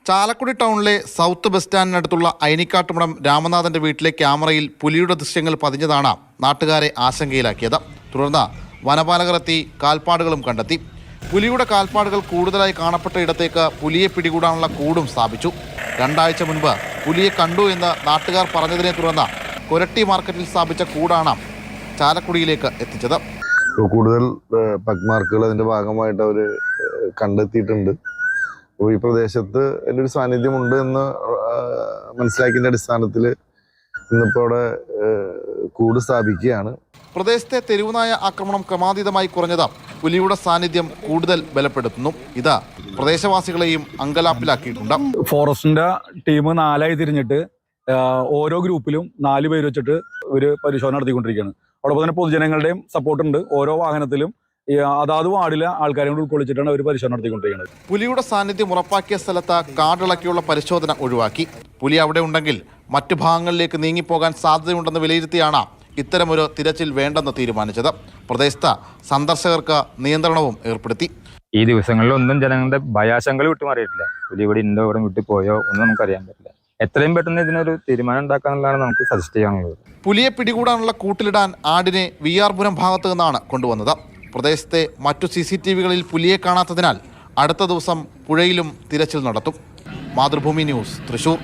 ചാലക്കുടി ടൗണിലെ south bus സ്റ്റാൻഡിനടുത്തുള്ള അയനിക്കാട്ടുമടം രാമനാഥന്റെ വീട്ടിലെ ക്യാമറയിൽ പുലിയുടെ ദൃശ്യങ്ങൾ പതിഞ്ഞതാണ് നാട്ടുകാരെ ആശങ്കയിലാക്കിയത്. തുടർന്ന് വനപാലകർ എത്തി കാൽപ്പാടുകളും കണ്ടെത്തി. പുലിയുടെ കാൽപ്പാടുകൾ കൂടുതലായി കാണപ്പെട്ട ഇടത്തേക്ക് പുലിയെ പിടികൂടാനുള്ള കൂടും സ്ഥാപിച്ചു. 2 ആഴ്ച മുൻപ് പുലിയെ കണ്ടു എന്ന് നാട്ടുകാർ പറഞ്ഞതിനെ തുടർന്ന് കൊരട്ടി മാർക്കറ്റിൽ സ്ഥാപിച്ച കൂടാണ് ചാലക്കുടിയിലേക്ക് എത്തിച്ചത്. കൂടുതൽ പഗ്മാർക്കുകൾ അതിൻ്റെ ഭാഗമായിട്ട് അവർ കണ്ടെത്തിയിട്ടുണ്ട്. അപ്പോൾ ഈ പ്രദേശത്ത് എൻ്റെ ഒരു സാന്നിധ്യമുണ്ട് എന്ന് മനസ്സിലാക്കിയതിൻ്റെ അടിസ്ഥാനത്തിൽ ഇന്നിപ്പോൾ അവിടെ കൂട് സ്ഥാപിക്കുകയാണ്. പ്രദേശത്തെ തെരുവുനായ ആക്രമണം ക്രമാതീതമായി കുറഞ്ഞത് പുലിയുടെ സാന്നിധ്യം കൂടുതൽ ബലപ്പെടുത്തുന്നു. ഇത് പ്രദേശവാസികളെയും അങ്കലാപ്പിലാക്കിയിട്ടുണ്ട്. ഫോറസ്റ്റിന്റെ ടീം 4ആയി തിരിഞ്ഞിട്ട് ഓരോ ഗ്രൂപ്പിലും 4 പേര് വെച്ചിട്ട് ഒരു പരിശോധന നടത്തിക്കൊണ്ടിരിക്കുകയാണ്. അതോടൊപ്പം തന്നെ പൊതുജനങ്ങളുടെയും സപ്പോർട്ടുണ്ട്. ഓരോ വാഹനത്തിലും അതാത് വാർഡിലെ ആൾക്കാരെ കൊണ്ട് ഉൾക്കൊള്ളിച്ചിട്ടാണ് അവർ പരിശോധന നടത്തിക്കൊണ്ടിരിക്കുന്നത്. പുലിയുടെ സാന്നിധ്യം ഉറപ്പാക്കിയ സ്ഥലത്ത് കാടിളക്കിയുള്ള പരിശോധന ഒഴിവാക്കി. പുലി അവിടെ ഉണ്ടെങ്കിൽ മറ്റു ഭാഗങ്ങളിലേക്ക് നീങ്ങിപ്പോകാൻ സാധ്യതയുണ്ടെന്ന് വിലയിരുത്തിയാണ് ഇത്തരമൊരു തിരച്ചിൽ വേണ്ടെന്ന് തീരുമാനിച്ചത്. പ്രദേശത്ത് സന്ദർശകർക്ക് നിയന്ത്രണവും ഏർപ്പെടുത്തി. ഈ ദിവസങ്ങളിലൊന്നും ജനങ്ങളുടെ ഭയാശങ്കകൾ വിട്ടുമാറിയിട്ടില്ല. പുലി ഇവിടെ ഉണ്ടോ, ഇവിടെ വിട്ടുപോയോ ഒന്നും നമുക്കറിയാൻ പറ്റില്ല. എത്രയും പെട്ടെന്ന് ഇതിനൊരു തീരുമാനം ഉണ്ടാക്കാന്നുള്ളതാണ് നമുക്ക് സജസ്റ്റ് ചെയ്യാനുള്ളത്. പുലിയെ പിടികൂടാനുള്ള കൂട്ടിലിടാൻ ആടിനെ വിയാർപുരം ഭാഗത്തു നിന്നാണ് കൊണ്ടുവന്നത്. പ്രദേശത്തെ മറ്റു CCTVകളിൽ പുലിയെ കാണാത്തതിനാൽ അടുത്ത ദിവസം പുഴയിലും തിരച്ചിൽ നടത്തും. മാതൃഭൂമി ന്യൂസ്, തൃശൂർ.